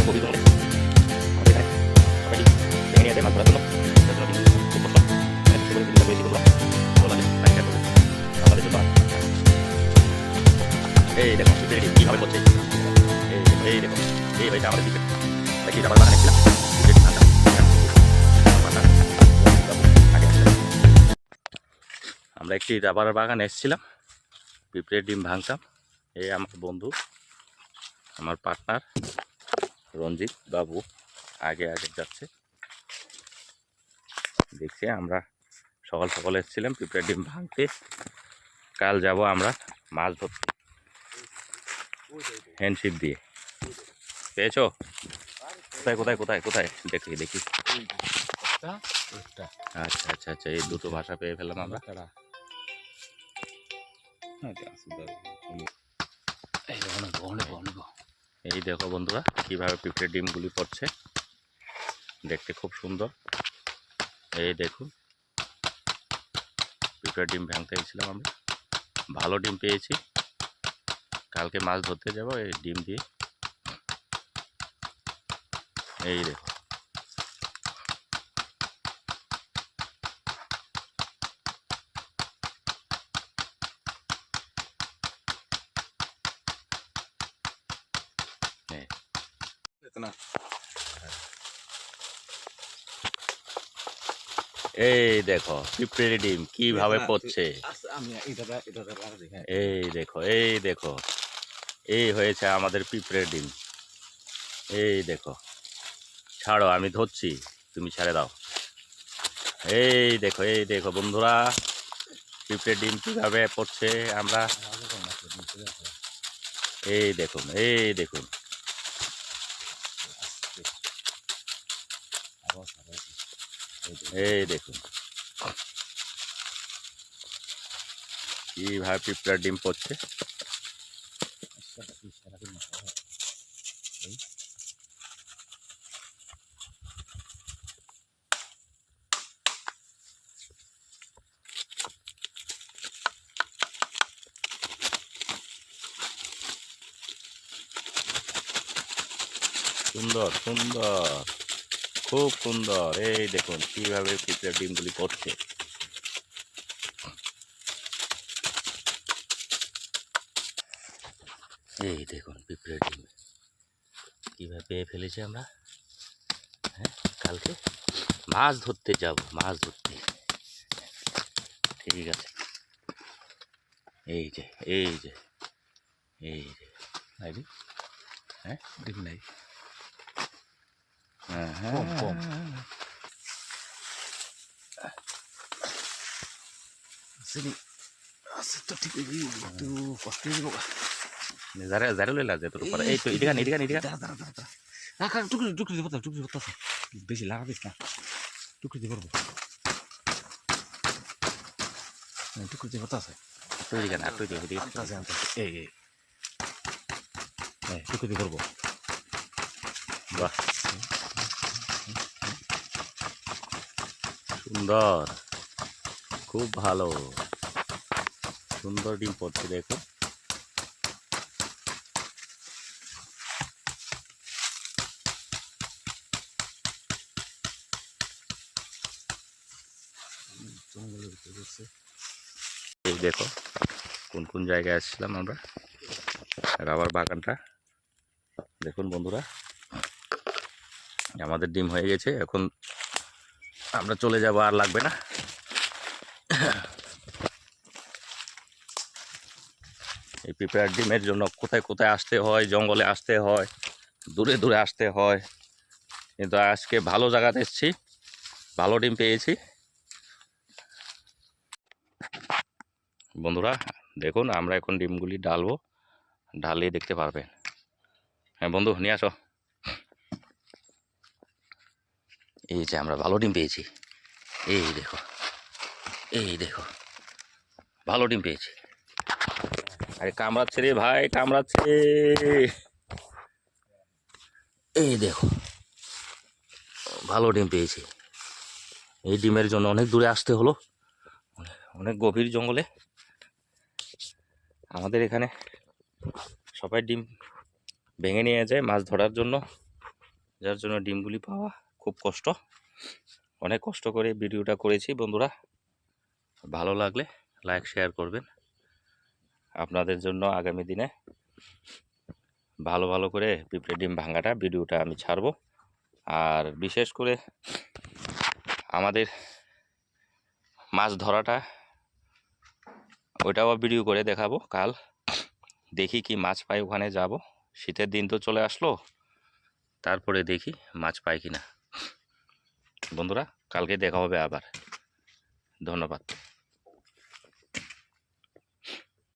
গভীর জঙ্গলে আমাদের এখানে সবাই ভেঙে নিয়ে যায় মাছ ধরার জন্য। যার জন্য কিন্তু খুব কষ্ট। এখানে বিশেষ করে চিন্তা পেয়েছি বন্ধুরা, ভালো লাগে লাইক শেয়ার করবে আমাদের জন্য। এই দেখো পিঁপড়ের ডিম কীভাবে করছে, এই দেখো এই হয়েছে আমাদের পিঁপড়ে। দেখি যাবার বাগানে ছিলাম পিঁপড়ের ডিম আনতাম। আমরা একটি রাবার বাগানে এসেছিলাম, পিঁপড়ের ডিম ভাঙতাম। এই আমার বন্ধু, আমার পার্টনার রঞ্জিত বাবু আগে আগে যাচ্ছে। দেখছি আমরা সকাল সকাল এসেছিলাম পিঁপড়ের ডিম ভাঙতে। কাল যাব আমরা মাছ ধরতে হ্যান্ডশিপ দিয়ে। পেয়েছো? কোথায় কোথায় কোথায় কোথায় দেখি দেখি। আচ্ছা আচ্ছা আচ্ছা, এই দুটো ভাষা পেয়ে ফেললাম আমরা। এই দেখো বন্ধুরা কিভাবে পিঁপড়ের ডিমগুলি পড়ছে, দেখতে খুব সুন্দর। এই দেখুন পিঁপড়ের ডিম ভাঙতে গেছিলাম আমরা, ভালো ডিম পেয়েছি। কালকে মাছ ধরতে যাব এই ডিম দিয়ে। এই দেখো এই দেখো পিঁপড়ের ডিম কিভাবে পড়ছে। এই দেখো এই দেখো, এই হয়েছে আমাদের পিঁপড়ের ডিম। এই দেখো, ছাড়ো আমি ধরছি, তুমি ছেড়ে দাও। এই দেখো বন্ধুরা পিঁপড়ের ডিম কিভাবে পড়ছে আমরা। এই দেখুন এই দেখুন, এই দেখুন কিভাবে পিঁপড়ের ডিম পড়ছে। সুন্দর সুন্দর, খুব সুন্দর। এই দেখুন কিভাবে পিঁপড়ের ডিমগুলি পড়ছে। এই দেখুন পিঁপড়ের ডিম কিভাবে পেয়ে ফেলেছি আমরা। হ্যাঁ, কালকে মাছ ধরতে যাব, মাছ ধরতে। ঠিক আছে, এই যে এই যে এই যে হ্যাঁ ডিম নাই। হ্যাঁ হ্যাঁ তো ঠিক একটু কষ্ট হয়ে যাবো। জারে লইলা যে তোর উপরে। এই তো এদিকে এদিকে এদিকে টুকরি টুকরি টুকরি করতে বেশি লাগাবিস না, টুকরি দিয়ে করবো। টুকরি দিয়ে করতে আছে তুই এদিকে না, তুই এদিকে এই টুকরি দিয়ে করবো। বাহ সুন্দর, খুব ভালো, সুন্দর ডিম পড়ছে দেখো। এই দেখো কোন কোন জায়গায় আসছিলাম আমরা, রাবার বাগানটা দেখুন বন্ধুরা। আমাদের ডিম হয়ে গেছে, এখন আমরা চলে যাব, আর লাগবে না। এই পিঁপড়ার ডিমের জন্য কোথায় কোথায় আসতে হয়, জঙ্গলে আসতে হয়, দূরে দূরে আসতে হয়, কিন্তু আজকে ভালো জায়গাতে এসেছি, ভালো ডিম পেয়েছি। বন্ধুরা দেখুন আমরা এখন ডিমগুলি ঢালবো, ঢালিয়ে দেখতে পারবেন। হ্যাঁ বন্ধু নিয়ে আসো। এই যে আমরা ভালো ডিম পেয়েছি, এই দেখো এই দেখো ভালো ডিম পেয়েছি। আরে কামড়াচ্ছে রে ভাই, কামড়াচ্ছে। এই দেখো ভালো ডিম পেয়েছি। এই ডিমের জন্য অনেক দূরে আসতে হলো, অনেক গভীর জঙ্গলে। আমাদের এখানে সবাই ডিম ভেঙে নিয়ে যায় মাছ ধরার জন্য। যার জন্য ডিমগুলি পাওয়া খুব কষ্ট। অনেক কষ্ট করে ভিডিওটা করেছি বন্ধুরা। ভালো লাগলে লাইক শেয়ার করবেন। আপনাদের জন্য আগামী দিনে ভালো ভালো করে পিঁপড়ে ডিম ভাঙাটা ভিডিওটা আমি ছাড়বো। আর বিশেষ করে আমাদের মাছ ধরাটা ওইটাও ভিডিও করে দেখাবো কাল। দেখি কি মাছ পাই, ওখানে যাব। শীতের দিন তো চলে আসলো, তারপরে দেখি মাছ পাই কিনা। বন্ধুরা কালকে দেখা হবে আবার। ধন্যবাদ।